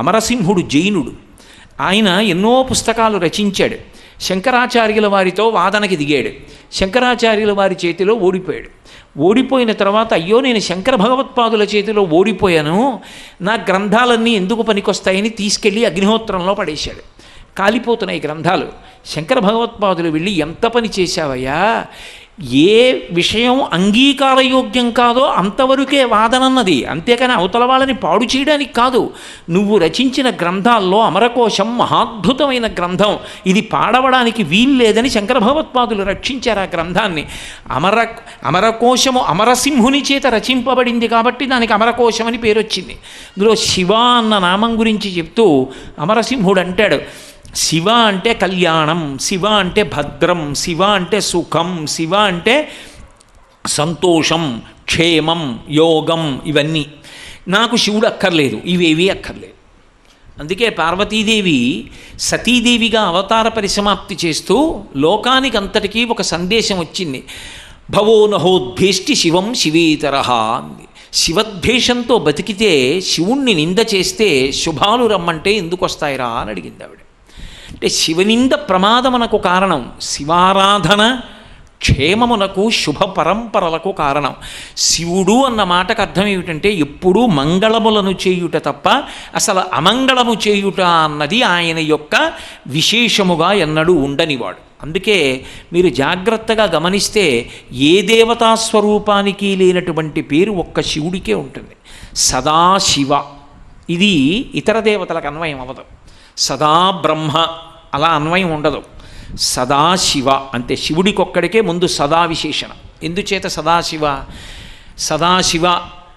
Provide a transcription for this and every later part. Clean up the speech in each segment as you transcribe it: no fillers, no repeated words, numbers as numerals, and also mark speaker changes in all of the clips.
Speaker 1: అమరసింహుడు జైనుడు. ఆయన ఎన్నో పుస్తకాలు రచించాడు. శంకరాచార్యుల వారితో వాదనకి దిగాడు. శంకరాచార్యుల వారి చేతిలో ఓడిపోయాడు. ఓడిపోయిన తర్వాత అయ్యో నేను శంకర భగవత్పాదుల చేతిలో ఓడిపోయాను, నా గ్రంథాలన్నీ ఎందుకు పనికొస్తాయని తీసుకెళ్ళి అగ్నిహోత్రంలో పడేశాడు. కాలిపోతున్నాయి గ్రంథాలు. శంకర భగవత్పాదులు వెళ్ళి ఎంత పని చేశావయ్యా, ఏ విషయం అంగీకారయోగ్యం కాదో అంతవరకే వాదనన్నది, అంతేకాని అవతల వాళ్ళని పాడు చేయడానికి కాదు. నువ్వు రచించిన గ్రంథాల్లో అమరకోశం మహాద్భుతమైన గ్రంథం, ఇది పాడవడానికి వీల్లేదని శంకర భగవత్పాదులు రక్షించారు ఆ గ్రంథాన్ని. అమరకోశము అమరసింహుని చేత రచింపబడింది కాబట్టి దానికి అమరకోశం అని పేరు వచ్చింది. ఇందులో శివ అన్న నామం గురించి చెప్తూ అమరసింహుడు అంటాడు, శివ అంటే కళ్యాణం, శివ అంటే భద్రం, శివ అంటే సుఖం, శివ అంటే సంతోషం, క్షేమం, యోగం. ఇవన్నీ నాకు శివుడు అక్కర్లేదు, ఇవేవీ అక్కర్లేదు. అందుకే పార్వతీదేవి సతీదేవిగా అవతార పరిసమాప్తి చేస్తూ లోకానికి అంతటికీ ఒక సందేశం వచ్చింది. భవో నహోద్భేష్టి శివం శివేతరహ అంది. శివద్భేషంతో బతికితే, శివుణ్ణి నింద చేస్తే శుభాలు రమ్మంటే ఎందుకు వస్తాయిరా అని అడిగింది ఆవిడ. అంటే శివనింద ప్రమాదమునకు కారణం, శివారాధన క్షేమమునకు శుభ పరంపరలకు కారణం. శివుడు అన్న మాటకు అర్థం ఏమిటంటే ఎప్పుడూ మంగళములను చేయుట తప్ప అసలు అమంగళము చేయుట అన్నది ఆయన యొక్క విశేషముగా ఎన్నడూ ఉండనివాడు. అందుకే మీరు జాగ్రత్తగా గమనిస్తే ఏ దేవతాస్వరూపానికి లేనటువంటి పేరు ఒక్క శివుడికే ఉంటుంది, సదాశివ. ఇది ఇతర దేవతలకు అన్వయం అవ్వదు. సదా బ్రహ్మ అలా అన్వయం ఉండదు. సదాశివ అంటే శివుడికొక్కడికే ముందు సదా విశేషణం. ఎందుచేత సదాశివ? సదాశివ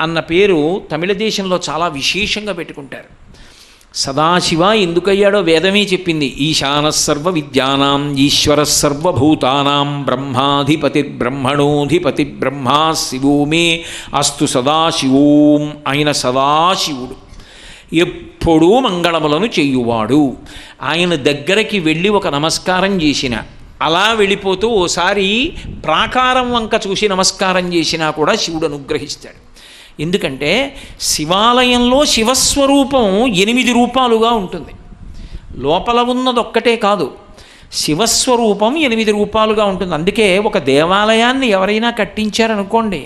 Speaker 1: అన్న పేరు తమిళ దేశంలో చాలా విశేషంగా పెట్టుకుంటారు. సదాశివ ఎందుకయ్యాడో వేదమే చెప్పింది. ఈశాన సర్వ విద్యానాం ఈశ్వర సర్వభూతానాం బ్రహ్మాధిపతి బ్రహ్మణోధిపతి బ్రహ్మా శివో మే అస్తు సదాశివోం. ఆయన సదాశివుడు, ఎప్పుడూ మంగళములను చేయువాడు. ఆయన దగ్గరికి వెళ్ళి ఒక నమస్కారం చేసిన, అలా వెళ్ళిపోతూ ఓసారి ప్రాకారం వంక చూసి నమస్కారం చేసినా కూడా శివుడు అనుగ్రహిస్తాడు. ఎందుకంటే శివాలయంలో శివస్వరూపం 8 రూపాలుగా ఉంటుంది. లోపల ఉన్నదొక్కటే కాదు, శివస్వరూపం 8 రూపాలుగా ఉంటుంది. అందుకే ఒక దేవాలయాన్ని ఎవరైనా కట్టించారనుకోండి,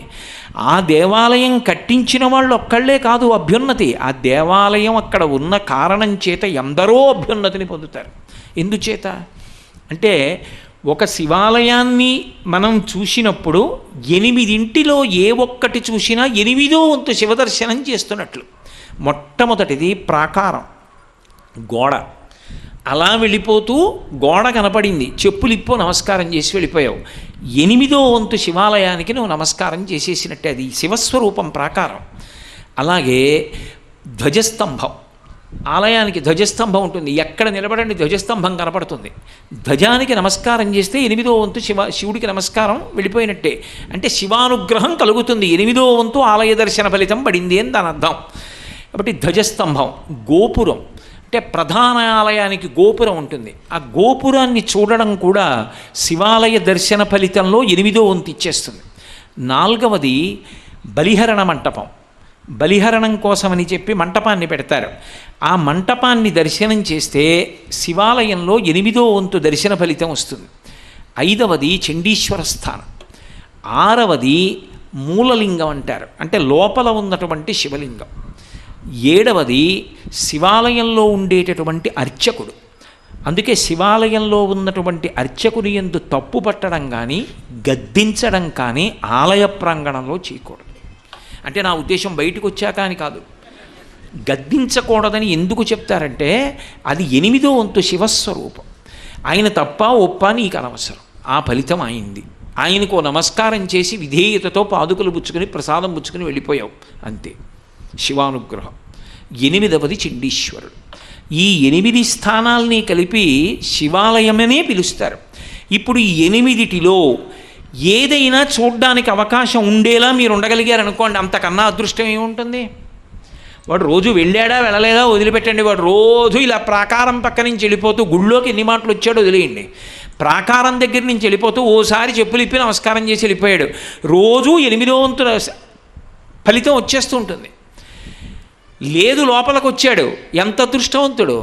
Speaker 1: ఆ దేవాలయం కట్టించిన వాళ్ళు ఒక్కళ్ళే కాదు అభ్యున్నతి, ఆ దేవాలయం అక్కడ ఉన్న కారణం చేత ఎందరో అభ్యున్నతిని పొందుతారు. ఎందుచేత అంటే ఒక శివాలయాన్ని మనం చూసినప్పుడు 8 ఏ ఒక్కటి చూసినా 8వ వంతు శివదర్శనం చేస్తున్నట్లు. మొట్టమొదటిది ప్రాకారం, గోడ. అలా వెళ్ళిపోతూ గోడ కనపడింది, చెప్పులిప్పో నమస్కారం చేసి వెళ్ళిపోయావు. 8వ వంతు శివాలయానికి నువ్వు నమస్కారం చేసేసినట్టే, అది శివస్వరూపం ప్రాకారం. అలాగే ధ్వజస్తంభం, ఆలయానికి ధ్వజస్తంభం ఉంటుంది. ఎక్కడ నిలబడండి ధ్వజస్తంభం కనపడుతుంది. ధ్వజానికి నమస్కారం చేస్తే 8వ వంతు శివుడికి నమస్కారం వెళ్ళిపోయినట్టే. అంటే శివానుగ్రహం కలుగుతుంది, 8వ వంతు ఆలయ దర్శన ఫలితం పడింది అని దాని అర్థం. కాబట్టి ధ్వజస్తంభం. గోపురం అంటే ప్రధాన ఆలయానికి గోపురం ఉంటుంది. ఆ గోపురాన్ని చూడడం కూడా శివాలయ దర్శన ఫలితంలో 8వ వంతు ఇచ్చేస్తుంది. 4వది బలిహరణ మంటపం. బలిహరణం కోసమని చెప్పి మంటపాన్ని పెడతారు. ఆ మంటపాన్ని దర్శనం చేస్తే శివాలయంలో 8వ వంతు దర్శన ఫలితం వస్తుంది. 5వది చండీశ్వర స్థానం. 6వది మూలలింగం అంటారు, అంటే లోపల ఉన్నటువంటి శివలింగం. 7వది శివాలయంలో ఉండేటటువంటి అర్చకుడు. అందుకే శివాలయంలో ఉన్నటువంటి అర్చకుని యందు తప్పు పట్టడం కానీ గద్దించడం కానీ ఆలయ ప్రాంగణంలో చేయకూడదు. అంటే నా ఉద్దేశం బయటకు వచ్చాక అని కాదు. గద్దించకూడదని ఎందుకు చెప్తారంటే అది 8వ వంతు శివస్వరూపం. ఆయన తప్ప ఒప్ప నీకు అనవసరం, ఆ ఫలితం అయింది. ఆయనకు నమస్కారం చేసి విధేయతతో పాదుకలు పుచ్చుకొని ప్రసాదం పుచ్చుకొని వెళ్ళిపోయావు, అంతే. శివానుగ్రహం. 8వది చండీశ్వరుడు. ఈ 8 స్థానాల్ని కలిపి శివాలయమనే పిలుస్తారు. ఇప్పుడు ఈ 8లో ఏదైనా చూడ్డానికి అవకాశం ఉండేలా మీరు ఉండగలిగారనుకోండి, అంతకన్నా అదృష్టం ఏముంటుంది? వాడు రోజు వెళ్ళాడా వెళ్ళలేదా వదిలిపెట్టండి. వాడు రోజు ఇలా ప్రాకారం పక్క నుంచి వెళ్ళిపోతూ గుళ్ళోకి ఎన్ని మాటలు వచ్చాడో వదిలేయండి. ప్రాకారం దగ్గర నుంచి వెళ్ళిపోతూ ఓసారి చెప్పులు ఇప్పి నమస్కారం చేసి వెళ్ళిపోయాడు. రోజు 8వ వంతు ఫలితం వచ్చేస్తూ ఉంటుంది. లేదు లోపలికి వచ్చాడు. ఎంత అదృష్టవంతుడు.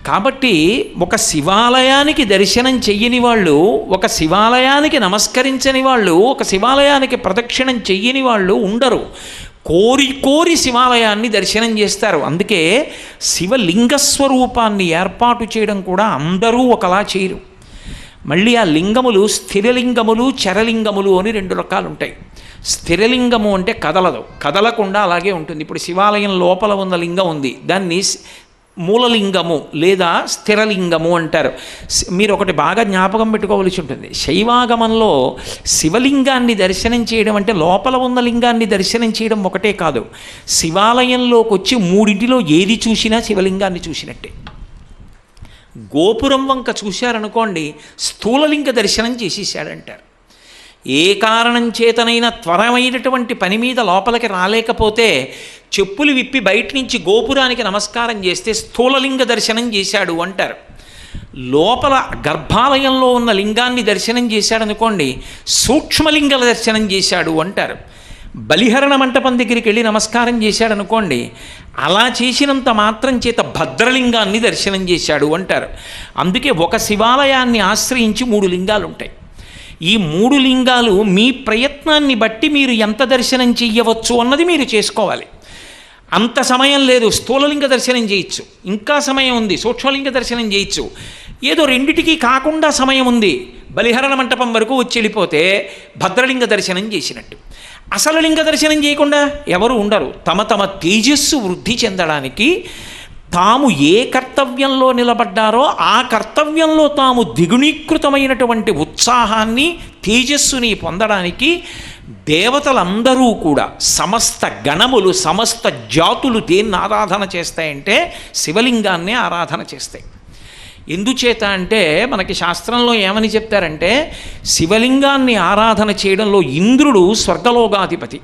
Speaker 1: కాబట్టి ఒక శివాలయానికి దర్శనం చెయ్యని వాళ్ళు, ఒక శివాలయానికి నమస్కరించని వాళ్ళు, ఒక శివాలయానికి ప్రదక్షిణం చెయ్యని వాళ్ళు ఉండరు. కోరి కోరి శివాలయాన్ని దర్శనం చేస్తారు. అందుకే శివలింగ స్వరూపాన్ని ఏర్పాటు చేయడం కూడా అందరూ ఒకలా చేయరు. మళ్ళీ ఆ లింగములు స్థిరలింగములు చరలింగములు అని రెండు రకాలు ఉంటాయి. స్థిరలింగము అంటే కదలదు, కదలకుండా అలాగే ఉంటుంది. ఇప్పుడు శివాలయం లోపల ఉన్న లింగం ఉంది, దాన్ని మూలలింగము లేదా స్థిరలింగము అంటారు. మీరు ఒకటి బాగా జ్ఞాపకం పెట్టుకోవలసి ఉంటుంది. శైవాగమంలో శివలింగాన్ని దర్శనం చేయడం అంటే లోపల ఉన్న లింగాన్ని దర్శనం చేయడం ఒకటే కాదు, శివాలయంలోకి వచ్చి మూడింటిలో ఏది చూసినా శివలింగాన్ని చూసినట్టే. గోపురం వంక చూశారనుకోండి, స్థూలలింగ దర్శనం చేసేసాడంటారు. ఏ కారణం చేతనైనా త్వరమైనటువంటి పని మీద లోపలికి రాలేకపోతే చెప్పులు విప్పి బయట నుంచి గోపురానికి నమస్కారం చేస్తే స్థూలలింగ దర్శనం చేశాడు అంటారు. లోపల గర్భాలయంలో ఉన్న లింగాన్ని దర్శనం చేశాడనుకోండి, సూక్ష్మలింగ దర్శనం చేశాడు అంటారు. బలిహరణ మంటపం దగ్గరికి వెళ్ళి నమస్కారం చేశాడనుకోండి, అలా చేసినంత మాత్రం చేత భద్రలింగాన్ని దర్శనం చేశాడు అంటారు. అందుకే ఒక శివాలయాన్ని ఆశ్రయించి 3 లింగాలు ఉంటాయి. ఈ 3 లింగాలు మీ ప్రయత్నాన్ని బట్టి మీరు ఎంత దర్శనం చెయ్యవచ్చు అన్నది మీరు చేసుకోవాలి. అంత సమయం లేదు, స్థూలలింగ దర్శనం చేయొచ్చు, ఇంకా సమయం ఉంది, సూక్ష్మలింగ దర్శనం చేయొచ్చు. ఏదో రెండిటికి కాకుండా సమయం ఉంది, బలిహరణ మంటపం వరకు వచ్చి వెళ్ళిపోతే భద్రలింగ దర్శనం చేసినట్టు. అసలు లింగ దర్శనం చేయకుండా ఎవరు ఉండరు. తమ తమ తేజస్సు వృద్ధి చెందడానికి తాము ఏ కర్తవ్యంలో నిలబడ్డారో ఆ కర్తవ్యంలో తాము ద్విగుణీకృతమైనటువంటి ఉత్సాహాన్ని తేజస్సుని పొందడానికి దేవతలందరూ కూడా, సమస్త గణములు, సమస్త జాతులు దేన్ని ఆరాధన చేస్తాయంటే శివలింగాన్నే ఆరాధన చేస్తాయి. ఎందుచేత అంటే మనకి శాస్త్రంలో ఏమని చెప్తారంటే, శివలింగాన్ని ఆరాధన చేయడంలో ఇంద్రుడు స్వర్గలోకాధిపతి.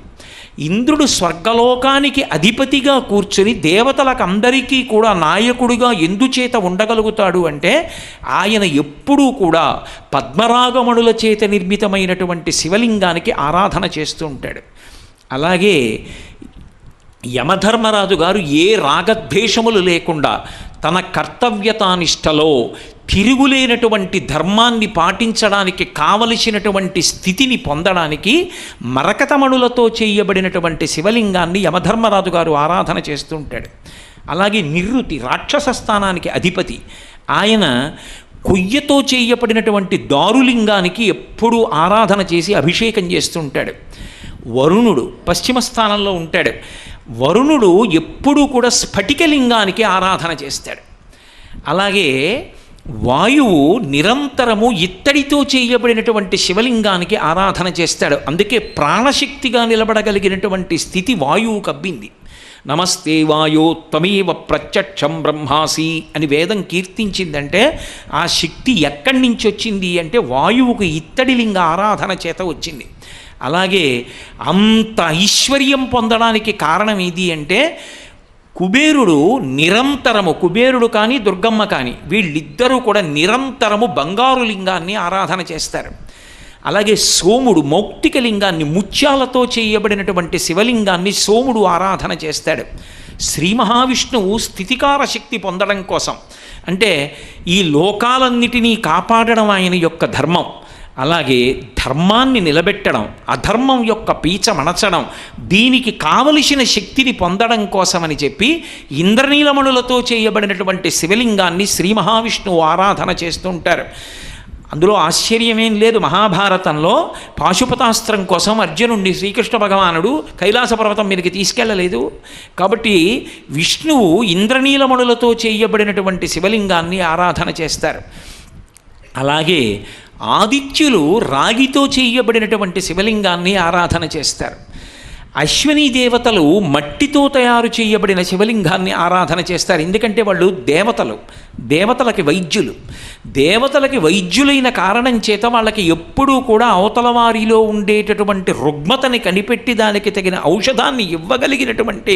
Speaker 1: ఇంద్రుడు స్వర్గలోకానికి అధిపతిగా కూర్చుని దేవతలకు అందరికీ కూడా నాయకుడిగా ఎందుచేత ఉండగలుగుతాడు అంటే, ఆయన ఎప్పుడూ కూడా పద్మరాగమణుల చేత నిర్మితమైనటువంటి శివలింగానికి ఆరాధన చేస్తూ ఉంటాడు. అలాగే యమధర్మరాజు గారు ఏ రాగద్వేషములు లేకుండా తన కర్తవ్యతానిష్టలో తిరుగులేనటువంటి ధర్మాన్ని పాటించడానికి కావలసినటువంటి స్థితిని పొందడానికి మరకతమణులతో చేయబడినటువంటి శివలింగాన్ని యమధర్మరాజు గారు ఆరాధన చేస్తూ ఉంటాడు. అలాగే నిరుతి రాక్షస స్థానానికి అధిపతి, ఆయన కొయ్యతో చేయబడినటువంటి దారులింగానికి ఎప్పుడూ ఆరాధన చేసి అభిషేకం చేస్తూ ఉంటాడు. వరుణుడు పశ్చిమ స్థానంలో ఉంటాడు. వరుణుడు ఎప్పుడూ కూడా స్ఫటికలింగానికి ఆరాధన చేస్తాడు. అలాగే వాయువు నిరంతరము ఇత్తడితో చేయబడినటువంటి శివలింగానికి ఆరాధన చేస్తాడు. అందుకే ప్రాణశక్తిగా నిలబడగలిగినటువంటి స్థితి వాయువు కబ్బింది. నమస్తే వాయో త్వమేవ ప్రత్యక్షం బ్రహ్మాసి అని వేదం కీర్తించిందంటే ఆ శక్తి ఎక్కడి నుంచి వచ్చింది అంటే వాయువుకు ఇత్తడి లింగ ఆరాధన చేత వచ్చింది. అలాగే అంత ఐశ్వర్యం పొందడానికి కారణం ఏది అంటే, కుబేరుడు నిరంతరము, కుబేరుడు కానీ దుర్గమ్మ కానీ వీళ్ళిద్దరూ కూడా నిరంతరము బంగారు లింగాన్ని ఆరాధన చేస్తారు. అలాగే సోముడు మౌక్తిక లింగాన్ని, ముత్యాలతో చేయబడినటువంటి శివలింగాన్ని సోముడు ఆరాధన చేస్తాడు. శ్రీ మహావిష్ణువు స్థితికార శక్తి పొందడం కోసం, అంటే ఈ లోకాలన్నిటినీ కాపాడడం ఆయన యొక్క ధర్మం. అలాగే ధర్మాన్ని నిలబెట్టడం, అధర్మం యొక్క పీచ మణచడం, దీనికి కావలసిన శక్తిని పొందడం కోసమని చెప్పి ఇంద్రనీలమణులతో చేయబడినటువంటి శివలింగాన్ని శ్రీ మహావిష్ణువు ఆరాధన చేస్తూ ఉంటారు. అందులో ఆశ్చర్యమేం లేదు. మహాభారతంలో పాశుపతాస్త్రం కోసం అర్జునుడిని శ్రీకృష్ణ భగవానుడు కైలాస పర్వతం మీదకి తీసుకెళ్ళలేదు. కాబట్టి విష్ణువు ఇంద్రనీలమణులతో చేయబడినటువంటి శివలింగాన్ని ఆరాధన చేస్తారు. అలాగే ఆదిత్యులు రాగితో చేయబడినటువంటి శివలింగాన్ని ఆరాధన చేస్తారు. అశ్విని దేవతలు మట్టితో తయారు చేయబడిన శివలింగాన్ని ఆరాధన చేస్తారు. ఎందుకంటే వాళ్ళు దేవతలు, దేవతలకి వైద్యులు. దేవతలకి వైద్యులైన కారణం చేత వాళ్ళకి ఎప్పుడూ కూడా అవతల వారిలో ఉండేటటువంటి రుగ్మతని కనిపెట్టి దానికి తగిన ఔషధాన్ని ఇవ్వగలిగినటువంటి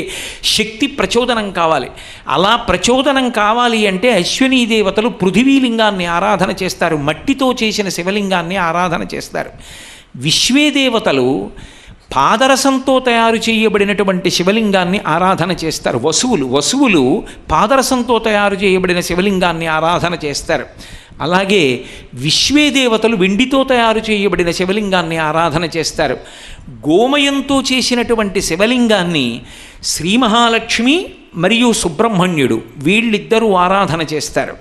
Speaker 1: శక్తి ప్రచోదనం కావాలి. అలా ప్రచోదనం కావాలి అంటే అశ్విని దేవతలు పృథివీలింగాన్ని ఆరాధన చేస్తారు, మట్టితో చేసిన శివలింగాన్ని ఆరాధన చేస్తారు. విశ్వే దేవతలు పాదరసంతో తయారు చేయబడినటువంటి శివలింగాన్ని ఆరాధన చేస్తారు. వసువులు పాదరసంతో తయారు చేయబడిన శివలింగాన్ని ఆరాధన చేస్తారు. అలాగే విశ్వేదేవతలు వెండితో తయారు చేయబడిన శివలింగాన్ని ఆరాధన చేస్తారు. గోమయంతో చేసినటువంటి శివలింగాన్ని శ్రీ మహాలక్ష్మి మరియు సుబ్రహ్మణ్యుడు వీళ్ళిద్దరూ ఆరాధన చేస్తారు.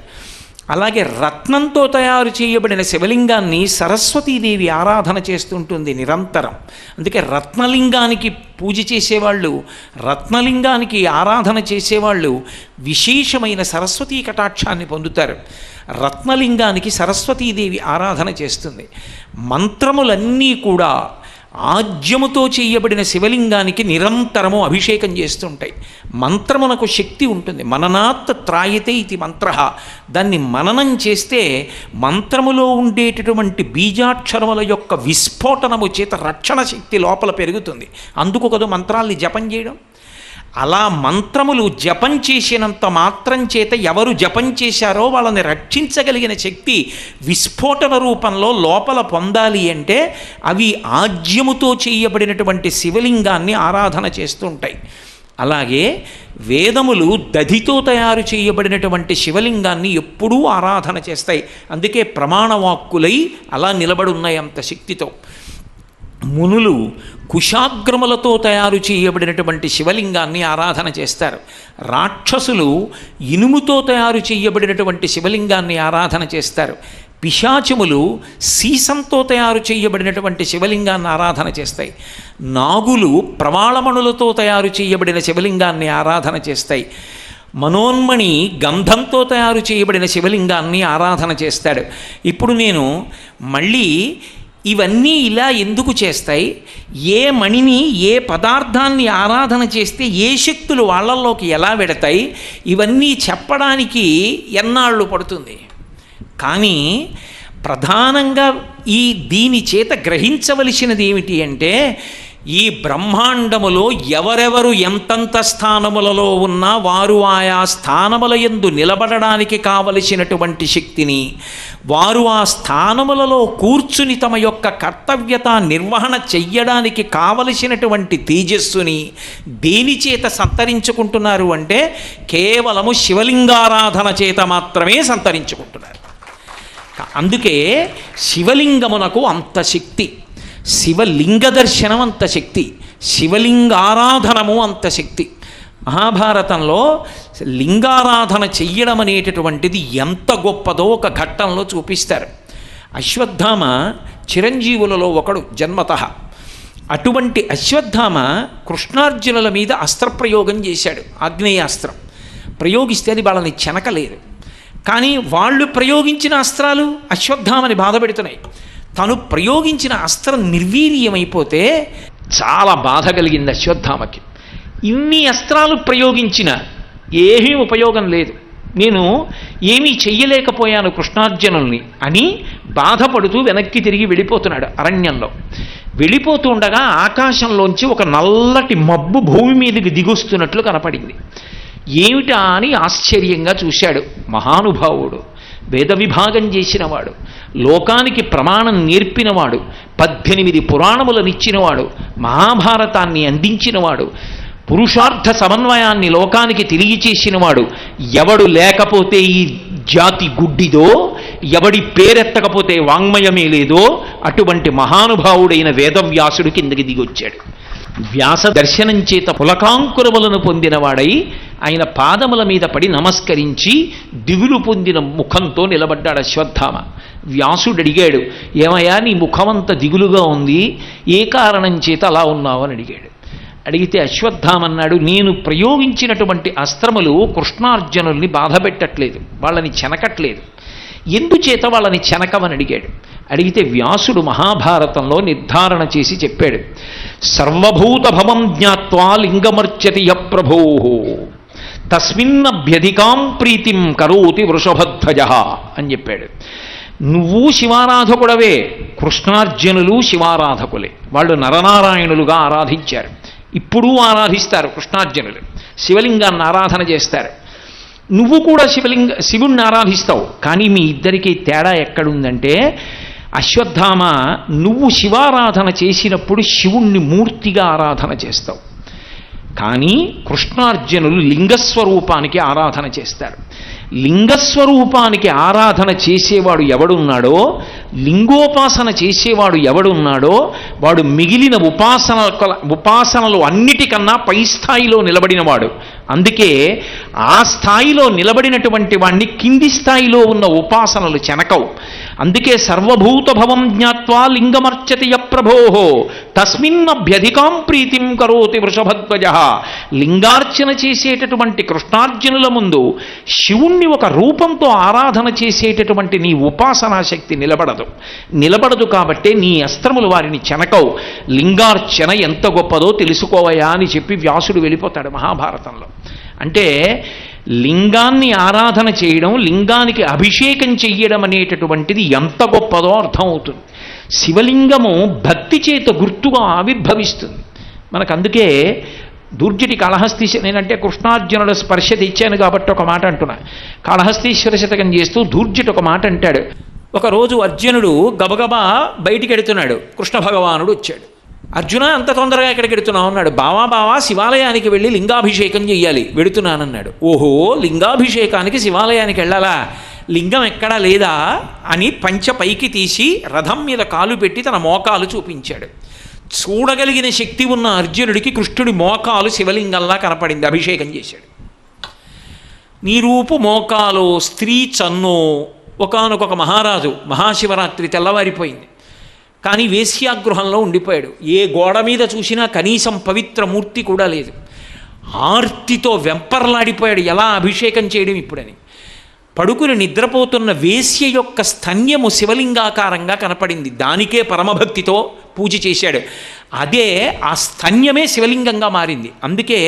Speaker 1: అలాగే రత్నంతో తయారు చేయబడిన శివలింగాన్ని సరస్వతీదేవి ఆరాధన చేస్తుంటుంది నిరంతరం. అందుకే రత్నలింగానికి పూజ చేసేవాళ్ళు, రత్నలింగానికి ఆరాధన చేసేవాళ్ళు విశేషమైన సరస్వతీ కటాక్షాన్ని పొందుతారు. రత్నలింగానికి సరస్వతీదేవి ఆరాధన చేస్తుంది. మంత్రములన్నీ కూడా ఆజ్యముతో చేయబడిన శివలింగానికి నిరంతరము అభిషేకం చేస్తుంటాయి. మంత్రమునకు శక్తి ఉంటుంది. మననాత్ త్రాయతే ఇది మంత్ర. దాన్ని మననం చేస్తే మంత్రములో ఉండేటటువంటి బీజాక్షరముల యొక్క విస్ఫోటనము చేత రక్షణ శక్తి లోపల పెరుగుతుంది. అందుకు కదా మంత్రాల్ని జపం చేయడం. అలా మంత్రములు జపం చేసినంత మాత్రం చేత ఎవరు జపం చేశారో వాళ్ళని రక్షించగలిగిన శక్తి విస్ఫోటన రూపంలో లోపల పొందాలి అంటే అవి ఆజ్యముతో చేయబడినటువంటి శివలింగాన్ని ఆరాధన చేస్తూ ఉంటాయి. అలాగే వేదములు దధితో తయారు చేయబడినటువంటి శివలింగాన్ని ఎప్పుడూ ఆరాధన చేస్తాయి. అందుకే ప్రమాణవాక్కులై అలా నిలబడున్నాయి అంత శక్తితో. మునులు కుశాగ్రములతో తయారు చేయబడినటువంటి శివలింగాన్ని ఆరాధన చేస్తారు. రాక్షసులు ఇనుముతో తయారు చేయబడినటువంటి శివలింగాన్ని ఆరాధన చేస్తారు. పిశాచములు సీసంతో తయారు చేయబడినటువంటి శివలింగాన్ని ఆరాధన చేస్తాయి. నాగులు ప్రవాళమణులతో తయారు చేయబడిన శివలింగాన్ని ఆరాధన చేస్తాయి. మనోన్మణి గంధంతో తయారు చేయబడిన శివలింగాన్ని ఆరాధన చేస్తాడు. ఇప్పుడు నేను మళ్ళీ ఇవన్నీ ఇలా ఎందుకు చేస్తాయి, ఏ మణిని ఏ పదార్థాన్ని ఆరాధన చేస్తే ఏ శక్తులు వాళ్ళల్లోకి ఎలా వెడతాయి, ఇవన్నీ చెప్పడానికి ఎన్నాళ్ళు పడుతుంది. కానీ ప్రధానంగా దీని చేత గ్రహించవలసినది ఏమిటి అంటే, ఈ బ్రహ్మాండములో ఎవరెవరు ఎంతంత స్థానములలో ఉన్నా వారు ఆయా స్థానముల యందు నిలబడడానికి కావలసినటువంటి శక్తిని, వారు ఆ స్థానములలో కూర్చుని తమ యొక్క కర్తవ్యత నిర్వహణ చెయ్యడానికి కావలసినటువంటి తేజస్సుని దేని చేత సంతరించుకుంటున్నారు అంటే కేవలము శివలింగారాధన చేత మాత్రమే సంతరించుకుంటున్నారు. అందుకే శివలింగమునకు అంత శక్తి, శివలింగ దర్శనం అంత శక్తి, శివలింగారాధనము అంత శక్తి. మహాభారతంలో లింగారాధన చెయ్యడం అనేటటువంటిది ఎంత గొప్పదో ఒక ఘట్టంలో చూపిస్తారు. అశ్వత్థామ చిరంజీవులలో ఒకడు జన్మతః. అటువంటి అశ్వత్థామ కృష్ణార్జునుల మీద అస్త్రప్రయోగం చేశాడు. ఆగ్నేయాస్త్రం ప్రయోగిస్తే అది వాళ్ళని చెనకలేదు. కానీ వాళ్ళు ప్రయోగించిన అస్త్రాలు అశ్వత్థామని బాధపెడుతున్నాయి. తను ప్రయోగించిన అస్త్రం నిర్వీర్యమైపోతే చాలా బాధ కలిగింది అశ్వత్థామకి. ఇన్ని అస్త్రాలు ప్రయోగించిన ఏమీ ఉపయోగం లేదు, నేను ఏమీ చెయ్యలేకపోయాను కృష్ణార్జునుల్ని అని బాధపడుతూ వెనక్కి తిరిగి వెళ్ళిపోతున్నాడు. అరణ్యంలో వెళ్ళిపోతూ ఉండగా ఆకాశంలోంచి ఒక నల్లటి మబ్బు భూమి మీదకి దిగొస్తున్నట్లు కనపడింది. ఏమిటా అని ఆశ్చర్యంగా చూశాడు. మహానుభావుడు, వేద విభాగం చేసినవాడు, లోకానికి ప్రమాణం నేర్పినవాడు, 18 పురాణములనిచ్చినవాడు, మహాభారతాన్ని అందించినవాడు, పురుషార్థ సమన్వయాన్ని లోకానికి తెలియచేసినవాడు, ఎవడు లేకపోతే ఈ జాతి గుడ్డిదో, ఎవడి పేరెత్తకపోతే వాంగ్మయమే లేదో అటువంటి మహానుభావుడైన వేదవ్యాసుడు కిందకి దిగొచ్చాడు. వ్యాస దర్శనం చేత పులకాంకురములను పొందినవాడై ఆయన పాదముల మీద పడి నమస్కరించి దిగులు పొందిన ముఖంతో నిలబడ్డాడు అశ్వత్థామ. వ్యాసుడు అడిగాడు, ఏమయ్యా నీ ముఖమంత దిగులుగా ఉంది, ఏ కారణం చేత అలా ఉన్నావు అని అడిగాడు. అడిగితే అశ్వత్థామన్నాడు, నేను ప్రయోగించినటువంటి అస్త్రములు కృష్ణార్జునుల్ని బాధ పెట్టట్లేదు, వాళ్ళని చెనకట్లేదు, ఎందుచేత వాళ్ళని చెనకమని అడిగాడు. అడిగితే వ్యాసుడు మహాభారతంలో నిర్ధారణ చేసి చెప్పాడు, సర్వభూత భవం జ్ఞాత్వా లింగమర్చతి య ప్రభో తస్మిన్నభ్యధికాం ప్రీతిం కరోతి వృషభధ్వజ అని చెప్పాడు. నువ్వు శివారాధకుడవే, కృష్ణార్జునులు శివారాధకులే, వాళ్ళు నరనారాయణులుగా ఆరాధించారు, ఇప్పుడు ఆరాధిస్తారు. కృష్ణార్జునులు శివలింగాన్ని ఆరాధన చేస్తారు, నువ్వు కూడా శివుణ్ణి ఆరాధిస్తావు. కానీ మీ ఇద్దరికీ తేడా ఎక్కడుందంటే అశ్వత్థామ, నువ్వు శివారాధన చేసినప్పుడు శివుణ్ణి మూర్తిగా ఆరాధన చేస్తావు, కానీ కృష్ణార్జునులు లింగస్వరూపానికి ఆరాధన చేస్తారు. లింగస్వరూపానికి ఆరాధన చేసేవాడు ఎవడున్నాడో, లింగోపాసన చేసేవాడు ఎవడున్నాడో వాడు మిగిలిన ఉపాసనలు అన్నిటికన్నా పై స్థాయిలో నిలబడినవాడు. అందుకే ఆ స్థాయిలో నిలబడినటువంటి వాణ్ణి కింది స్థాయిలో ఉన్న ఉపాసనలు చెనకవు. అందుకే సర్వభూత భవం జ్ఞాత్వా లింగమర్చతి యప్రభోహో తస్మిన్నభ్యధికాం ప్రీతిం కరోతి వృషభధ్వజ. లింగార్చన చేసేటటువంటి కృష్ణార్జునుల ముందు శివుణ్ణి ఒక రూపంతో ఆరాధన చేసేటటువంటి నీ ఉపాసనా శక్తి నిలబడదు కాబట్టే నీ అస్త్రములు వారిని చెనకవు. లింగార్చన ఎంత గొప్పదో తెలుసుకోవయా అని చెప్పి వ్యాసుడు వెళ్ళిపోతాడు మహాభారతంలో. అంటే లింగాన్ని ఆరాధన చేయడం, లింగానికి అభిషేకం చెయ్యడం అనేటటువంటిది ఎంత గొప్పదో అర్థమవుతుంది. శివలింగము భక్తి చేత గుర్తుగా ఆవిర్భవిస్తుంది మనకు. అందుకే దూర్జటి నేనంటే కృష్ణార్జునుల స్పర్శ తెచ్చాను కాబట్టి ఒక మాట అంటున్నా. కాళహస్తీశ్వర శతకం చేస్తూ దూర్జటి ఒక మాట అంటాడు. ఒకరోజు అర్జునుడు గబగబా బయటికి ఎడుతున్నాడు, కృష్ణ భగవానుడు వచ్చాడు. అర్జున, అంత తొందరగా ఎక్కడికి ఎడుతున్నావు అన్నాడు. బావా శివాలయానికి వెళ్ళి లింగాభిషేకం చెయ్యాలి, వెడుతున్నానన్నాడు. ఓహో, లింగాభిషేకానికి శివాలయానికి వెళ్ళాలా? లింగం ఎక్కడా లేదా అని పంచ పైకి తీసి రథం మీద కాలు పెట్టి తన మోకాలు చూపించాడు. చూడగలిగిన శక్తి ఉన్న అర్జునుడికి కృష్ణుడి మోకాలు శివలింగంలా కనపడింది. అభిషేకం చేశాడు. నీరూపు మోకాలు స్త్రీ చన్నో. ఒకానొక మహారాజు మహాశివరాత్రి తెల్లవారిపోయింది, కానీ వేశ్యాగృహంలో ఉండిపోయాడు. ఏ గోడ మీద చూసినా కనీసం పవిత్రమూర్తి కూడా లేదు. ఆర్తితో వెంపర్లాడిపోయాడు, ఎలా అభిషేకం చేయడం ఇప్పుడని. పడుకుని నిద్రపోతున్న వేశ్య యొక్క స్తన్యము శివలింగాకారంగా కనపడింది. దానికే పరమభక్తితో పూజ చేశాడు. అదే ఆ స్తన్యమే శివలింగంగా మారింది. అందుకే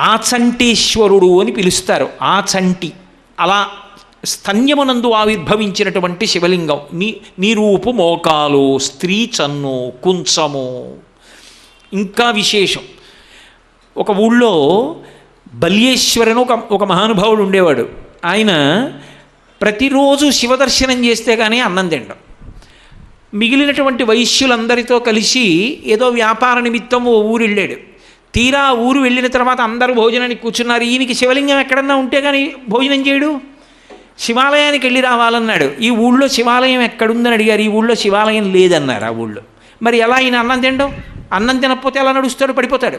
Speaker 1: ఆచంటేశ్వరుడు అని పిలుస్తారు. ఆచంటి, అలా స్తన్యమునందు ఆవిర్భవించినటువంటి శివలింగం. నీరూపు మోకాలు స్త్రీ చన్ను కుంచము. ఇంకా విశేషం, ఒక ఊళ్ళో బల్యేశ్వరను ఒక మహానుభావుడు ఉండేవాడు. ఆయన ప్రతిరోజు శివదర్శనం చేస్తే కానీ అన్నం తినడం. మిగిలినటువంటి వైశ్యులందరితో కలిసి ఏదో వ్యాపార నిమిత్తం ఓ ఊరు వెళ్ళాడు. తీరా ఊరు వెళ్ళిన తర్వాత అందరూ భోజనానికి కూర్చున్నారు. ఈయనకి శివలింగం ఎక్కడన్నా ఉంటే కానీ భోజనం చేయడు. శివాలయానికి వెళ్ళి రావాలన్నాడు. ఈ ఊళ్ళో శివాలయం ఎక్కడుందని అడిగారు. ఈ ఊళ్ళో శివాలయం లేదన్నారు. ఆ ఊళ్ళో మరి ఎలా ఆయన అన్నం తినడం? అన్నం తినకపోతే ఎలా నడుస్తాడు? పడిపోతాడు.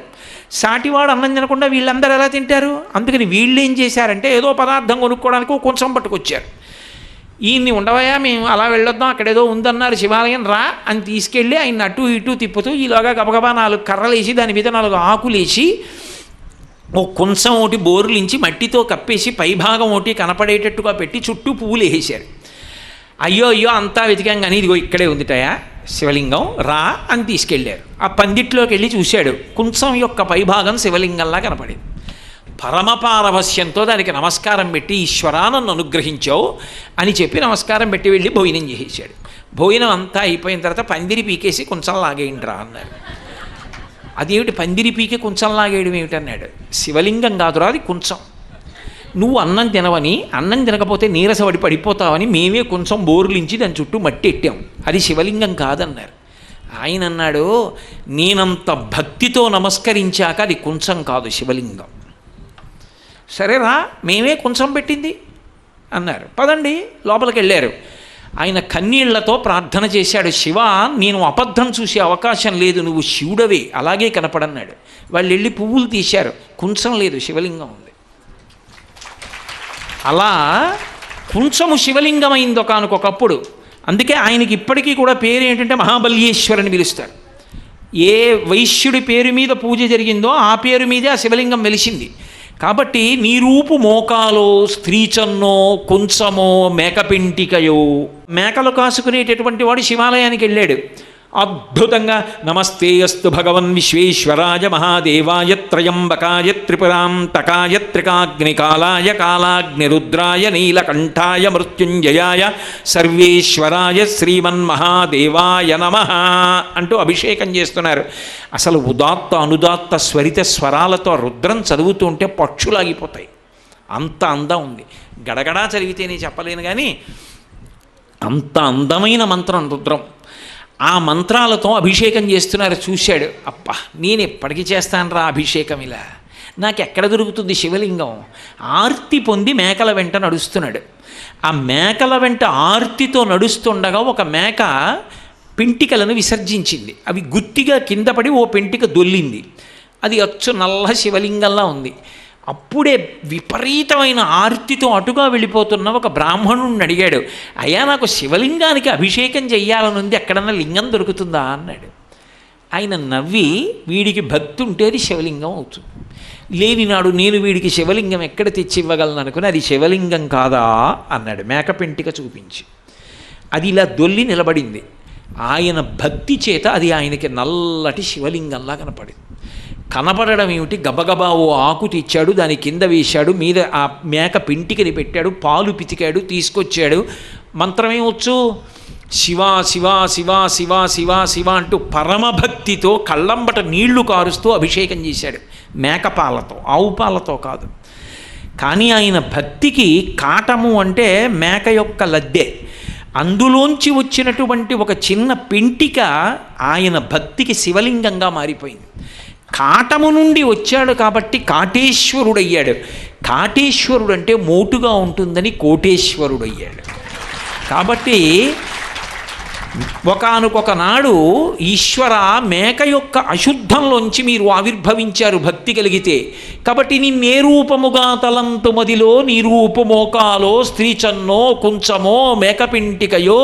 Speaker 1: సాటివాడు అన్నం తినకుండా వీళ్ళందరూ ఎలా తింటారు? అందుకని వీళ్ళు ఏం చేశారంటే ఏదో పదార్థం కొనుక్కోవడానికి కొంచెం పట్టుకొచ్చారు. ఈయన్ని ఉండవయా, మేము అలా వెళ్ళొద్దాం, అక్కడేదో ఉందన్నారు శివాలయం, రా అని తీసుకెళ్ళి ఆయన అటు ఇటు తిప్పుతూ ఈలోగా గబగబా 4 కర్రలేసి దాని మీద 4 ఆకులేసి ఓ కొంచెం ఒకటి బోరులించి మట్టితో కప్పేసి పైభాగం ఒకటి కనపడేటట్టుగా పెట్టి చుట్టూ పువ్వులు వేసేశారు. అయ్యో అంతా వెతికాం కానీ ఇదిగో ఇక్కడే ఉందిటయా శివలింగం, రా అని తీసుకెళ్ళారు. ఆ పందిట్లోకి వెళ్ళి చూశాడు. కుంచం యొక్క పైభాగం శివలింగంలా కనపడింది. పరమపారవశ్యంతో దానికి నమస్కారం పెట్టి, ఈశ్వరా నన్ను అనుగ్రహించావు అని చెప్పి నమస్కారం పెట్టి వెళ్ళి భోజనం చేసేసాడు. భోజనం అంతా అయిపోయిన తర్వాత పందిరి పీకేసి కొంచెం లాగేయండిరా అన్నారు. అదేమిటి పందిరి పీకే కొంచెం లాగేయడం ఏమిటన్నాడు. శివలింగం కాదురా అది కొంచెం. నువ్వు అన్నం తినవని, అన్నం తినకపోతే నీరసపడి పడిపోతావని మేమే కొంచెం బోర్లించి దాని చుట్టూ మట్టి ఎట్టాం, అది శివలింగం కాదన్నారు. ఆయన అన్నాడు, నేనంత భక్తితో నమస్కరించాక అది కొంచెం కాదు శివలింగం. సరేరా, మేమే కొంచెం పెట్టింది అన్నారు. పదండి లోపలికి వెళ్ళారు. ఆయన కన్నీళ్లతో ప్రార్థన చేశాడు. శివ, నేను అబద్ధం చూసే అవకాశం లేదు, నువ్వు శివుడవే, అలాగే కనపడన్నాడు. వాళ్ళు వెళ్ళి పువ్వులు తీశారు, కొంచెం లేదు శివలింగం ఉంది. అలా కొంచెము శివలింగమైంది ఒకానొకప్పుడు. అందుకే ఆయనకి ఇప్పటికీ కూడా పేరు ఏంటంటే మహాబల్యేశ్వరని పిలుస్తారు. ఏ వైశ్యుడి పేరు మీద పూజ జరిగిందో ఆ పేరు మీదే ఆ శివలింగం వెలిసింది. కాబట్టి నీరూపు మోకాలో స్త్రీచన్నో కొంచెమో మేకపింటికయో. మేకలు కాసుకునేటటువంటి వాడు శివాలయానికి వెళ్ళాడు. అద్భుతంగా నమస్తే అస్తు భగవన్ విశ్వేశ్వరాయ మహాదేవాయ త్రయంబకాయ త్రిపురాంతకాయ త్రికాగ్నికాలాయ కాలాగ్నిరుద్రాయ నీలకంఠాయ మృత్యుంజయాయ సర్వేశ్వరాయ శ్రీమన్మహాదేవాయ నమః అంటూ అభిషేకం చేస్తున్నారు. అసలు ఉదాత్త అనుదాత్త స్వరిత స్వరాలతో రుద్రం చదువుతూ ఉంటే పక్షులాగిపోతాయి, అంత అందం ఉంది. గడగడా చదివితేనే చెప్పలేను కానీ అంత అందమైన మంత్రం రుద్రం. ఆ మంత్రాలతో అభిషేకం చేస్తున్నారు. చూశాడు, అబ్బా నేను ఎప్పటికీ చేస్తాను రా అభిషేకం, ఇలా నాకు ఎక్కడ దొరుకుతుంది శివలింగం. ఆర్తి పొంది మేకల వెంట నడుస్తున్నాడు. ఆ మేకల వెంట ఆర్తితో నడుస్తుండగా ఒక మేక పెంటికలను విసర్జించింది. అవి గుత్తిగా కింద పడి ఓ పెంటిక దొల్లింది. అది అచ్చు నల్ల శివలింగంలా ఉంది. అప్పుడే విపరీతమైన ఆర్తితో అటుగా వెళ్ళిపోతున్న ఒక బ్రాహ్మణుడిని అడిగాడు, అయ్యా నాకు శివలింగానికి అభిషేకం చెయ్యాలనుంది, ఎక్కడన్నా లింగం దొరుకుతుందా అన్నాడు. ఆయన నవ్వి, వీడికి భక్తి ఉంటే అది శివలింగం అవుతుంది, లేనినాడు నేను వీడికి శివలింగం ఎక్కడ తెచ్చి ఇవ్వగలను అనుకుని, అది శివలింగం కాదా అన్నాడు మేకపెంటిక చూపించి. అది ఇలా దొల్లి నిలబడింది. ఆయన భక్తి చేత అది ఆయనకి నల్లటి శివలింగంలా కనపడింది. కనపడడం ఏమిటి, గబగబా ఓ ఆకు తెచ్చాడు, దాని కింద వేశాడు, మీద ఆ మేక పెంటికని పెట్టాడు, పాలు పితికాడు, తీసుకొచ్చాడు. మంత్రమేమొచ్చు, శివ శివ శివ శివ శివ శివ అంటూ పరమభక్తితో కళ్ళంబట నీళ్లు కారుస్తూ అభిషేకం చేశాడు. మేకపాలతో, ఆవు పాలతో కాదు. కానీ ఆయన భక్తికి కాటము అంటే మేక యొక్క లద్దె, అందులోంచి వచ్చినటువంటి ఒక చిన్న పెంటిక ఆయన భక్తికి శివలింగంగా మారిపోయింది. కాటము నుండి వచ్చాడు కాబట్టి కాటేశ్వరుడయ్యాడు. కాటేశ్వరుడు అంటే మోటుగా ఉంటుందని కోటేశ్వరుడయ్యాడు. కాబట్టి ఒకానొక నాడు ఈశ్వర మేక యొక్క అశుద్ధంలోంచి మీరు ఆవిర్భవించారు భక్తి కలిగితే, కాబట్టి నిన్నే రూపముగా తలంతు మదిలో నీ రూపమోకాలో స్త్రీ చన్నో కుంచమో మేకపింటికయో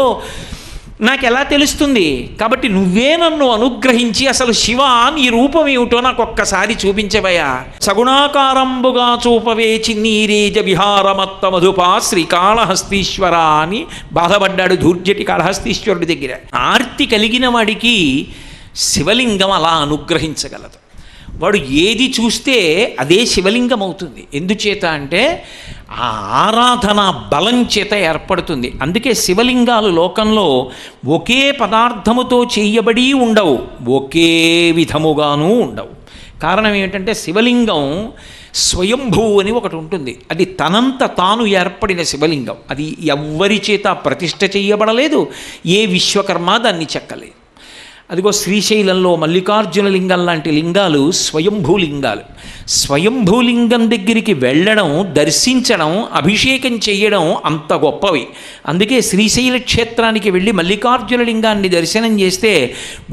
Speaker 1: నాకెలా తెలుస్తుంది, కాబట్టి నువ్వే నన్ను అనుగ్రహించి అసలు శివ నీ రూపం ఏమిటో నాకు ఒక్కసారి చూపించవయ్యా. సగుణాకారంబుగా చూపవే చిన్నీరేజ విహారమత్త మధుపా శ్రీకాళహస్తీశ్వర అని బాధపడ్డాడు ధూర్జటి కాళహస్తీశ్వరుడి దగ్గర. ఆర్తి కలిగిన వాడికి శివలింగం అలా అనుగ్రహించగలదు. వాడు ఏది చూస్తే అదే శివలింగం అవుతుంది. ఎందుచేత అంటే ఆ ఆరాధన బలం చేత ఏర్పడుతుంది. అందుకే శివలింగాలు లోకంలో ఒకే పదార్థముతో చేయబడి ఉండవు, ఒకే విధముగానూ ఉండవు. కారణం ఏమిటంటే శివలింగం స్వయంభూ అని ఒకటి ఉంటుంది. అది తనంత తాను ఏర్పడిన శివలింగం. అది ఎవ్వరి చేత ప్రతిష్ఠ చేయబడలేదు, ఏ విశ్వకర్మ దాన్ని చెక్కలేదు. అదిగో శ్రీశైలంలో మల్లికార్జున లింగం లాంటి లింగాలు స్వయంభూలింగాలు. స్వయంభూలింగం దగ్గరికి వెళ్ళడం, దర్శించడం, అభిషేకం చేయడం అంత గొప్పవి. అందుకే శ్రీశైల క్షేత్రానికి వెళ్ళి మల్లికార్జున లింగాన్ని దర్శనం చేస్తే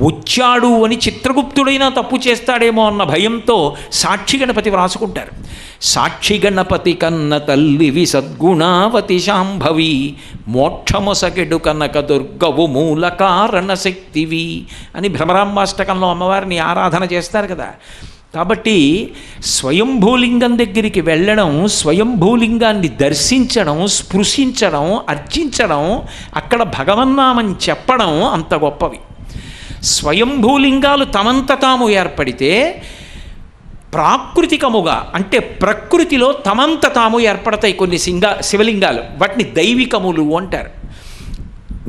Speaker 1: వచ్చాడు అని చిత్రగుప్తుడైనా తప్పు చేస్తాడేమో అన్న భయంతో సాక్షి గణపతి వ్రాసుకుంటారు. సాక్షి గణపతి కన్న తల్లివి సద్గుణావతి శాంభవి, మోక్షమొసకెడు కనక దుర్గవు మూల కారణ శక్తివి అని భ్రమరాంబాష్టకంలో అమ్మవారిని ఆరాధన చేస్తారు కదా. కాబట్టి స్వయంభూలింగం దగ్గరికి వెళ్ళడం, స్వయంభూలింగాన్ని దర్శించడం, స్పృశించడం, అర్చించడం, అక్కడ భగవన్నామం చెప్పడం అంత గొప్పవి. స్వయంభూలింగాలు తమంత తాము ఏర్పడితే, ప్రాకృతికముగా అంటే ప్రకృతిలో తమంత తాము ఏర్పడతాయి కొన్ని శివలింగాలు. వాటిని దైవికములు అంటారు.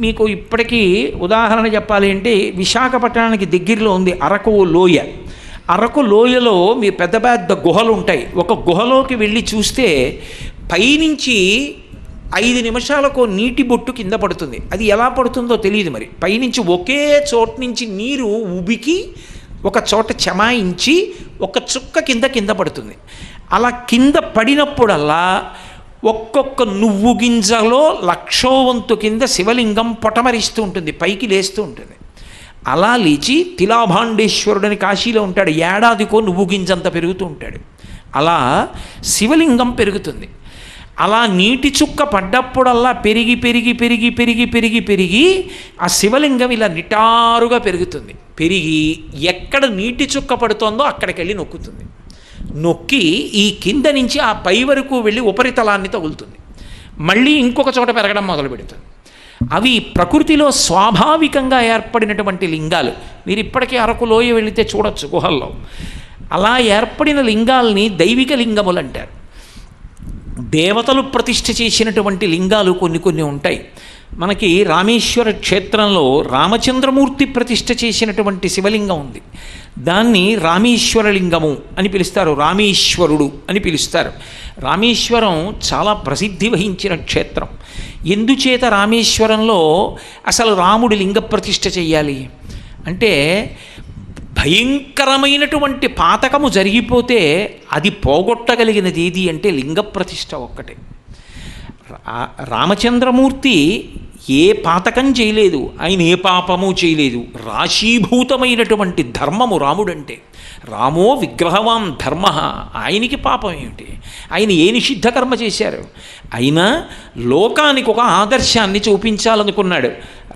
Speaker 1: మీకు ఇప్పటికీ ఉదాహరణ చెప్పాలి అంటే విశాఖపట్నానికి దగ్గరలో ఉంది అరకు లోయ. అరకు లోయలో మీ పెద్ద పెద్ద గుహలు ఉంటాయి. ఒక గుహలోకి వెళ్ళి చూస్తే పైనుంచి 5 నిమిషాలకు నీటి బొట్టు కింద పడుతుంది. అది ఎలా పడుతుందో తెలియదు మరి. పైనుంచి ఒకే చోటు నుంచి నీరు ఉబికి ఒక చోట చెమాయించి ఒక చుక్క కింద పడుతుంది. అలా కింద పడినప్పుడల్లా ఒక్కొక్క నువ్వు గింజలో 1,00,000 వంతు కింద శివలింగం పొటమరిస్తూ ఉంటుంది, పైకి లేస్తూ ఉంటుంది. అలా లేచి తిలాభాండేశ్వరుడని కాశీలో ఉంటాడు, ఏడాదికో నువ్వు గింజంత పెరుగుతూ ఉంటాడు. అలా శివలింగం పెరుగుతుంది. అలా నీటి చుక్క పడ్డప్పుడల్లా పెరిగి పెరిగి పెరిగి పెరిగి పెరిగి పెరిగి ఆ శివలింగం ఇలా నిటారుగా పెరుగుతుంది. పెరిగి ఎక్కడ నీటి చుక్క పడుతోందో అక్కడికి వెళ్ళి నొక్కుతుంది. నొక్కి ఈ కింద నుంచి ఆ పై వరకు వెళ్ళి ఉపరితలాన్ని తగులుతుంది. మళ్ళీ ఇంకొక చోట పెరగడం మొదలు పెడుతుంది. అవి ప్రకృతిలో స్వాభావికంగా ఏర్పడినటువంటి లింగాలు. మీరు ఇప్పటికీ అరకు లోయ వెళితే చూడొచ్చు గుహల్లో. అలా ఏర్పడిన లింగాల్ని దైవిక లింగములు అంటారు. దేవతలు ప్రతిష్ఠ చేసినటువంటి లింగాలు కొన్ని ఉంటాయి. మనకి రామేశ్వర క్షేత్రంలో రామచంద్రమూర్తి ప్రతిష్ఠ చేసినటువంటి శివలింగం ఉంది. దాన్ని రామేశ్వరలింగము అని పిలుస్తారు, రామేశ్వరుడు అని పిలుస్తారు. రామేశ్వరం చాలా ప్రసిద్ధి వహించిన క్షేత్రం. ఎందుచేత రామేశ్వరంలో అసలు రాముడి లింగ ప్రతిష్ఠ చెయ్యాలి అంటే, భయంకరమైనటువంటి పాతకము జరిగిపోతే అది పోగొట్టగలిగినది ఏది అంటే లింగ ప్రతిష్ఠ ఒక్కటే. రామచంద్రమూర్తి ఏ పాతకం చేయలేదు, ఆయన ఏ పాపము చేయలేదు. రాశీభూతమైనటువంటి ధర్మము రాముడంటే. రామో విగ్రహవాన్ ధర్మ, ఆయనకి పాపం ఏమిటి? ఆయన ఏ నిషిద్ధ కర్మ చేశారు? అయినా లోకానికి ఒక ఆదర్శాన్ని చూపించాలనుకున్నాడు.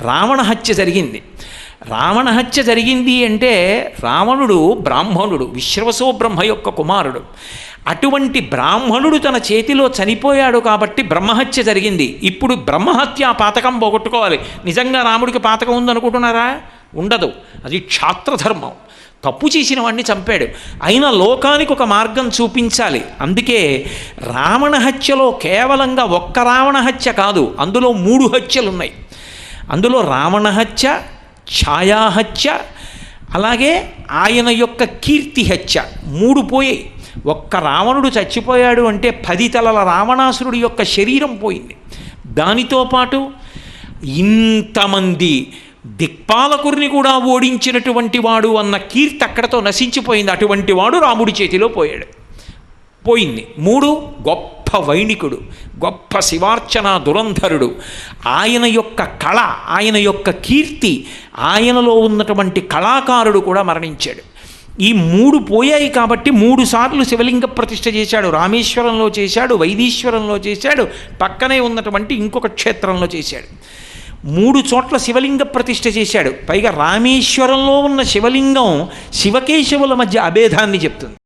Speaker 1: రావణ హత్య జరిగింది. రావణ హత్య జరిగింది అంటే రావణుడు బ్రాహ్మణుడు, విశ్రవసో బ్రహ్మ యొక్క కుమారుడు. అటువంటి బ్రాహ్మణుడు తన చేతిలో చనిపోయాడు కాబట్టి బ్రహ్మహత్య జరిగింది. ఇప్పుడు బ్రహ్మహత్య పాతకం పోగొట్టుకోవాలి. నిజంగా రాముడికి పాతకం ఉందనుకుంటున్నారా? ఉండదు. అది క్షాత్రధర్మం. తప్పు చేసిన వాడిని చంపాడు. అయినా లోకానికి ఒక మార్గం చూపించాలి. అందుకే రావణ హత్యలో కేవలంగా ఒక్క రావణ హత్య కాదు, అందులో 3 హత్యలు ఉన్నాయి. అందులో రావణ హత్య, ఛాయాహత్య, అలాగే ఆయన యొక్క కీర్తి హత్య, 3 పోయాయి. ఒక్క రావణుడు చచ్చిపోయాడు అంటే 10 తలల రావణాసురుడి యొక్క శరీరం పోయింది. దానితో పాటు ఇంతమంది దిక్పాలకురిని కూడా ఓడించినటువంటి వాడు అన్న కీర్తి అక్కడతో నశించిపోయింది. అటువంటి వాడు రాముడి చేతిలో పోయింది. 3 గొప్ప వైణికుడు, గొప్ప శివార్చన దురంధరుడు. ఆయన యొక్క కళ, ఆయన యొక్క కీర్తి, ఆయనలో ఉన్నటువంటి కళాకారుడు కూడా మరణించాడు. ఈ 3 పోయాయి కాబట్టి 3 సార్లు శివలింగ ప్రతిష్ఠ చేశాడు. రామేశ్వరంలో చేశాడు, వైదీశ్వరంలో చేశాడు, పక్కనే ఉన్నటువంటి ఇంకొక క్షేత్రంలో చేశాడు. 3 చోట్ల శివలింగ ప్రతిష్ఠ చేశాడు. పైగా రామేశ్వరంలో ఉన్న శివలింగం శివకేశవుల మధ్య అభేదాన్ని చెప్తుంది.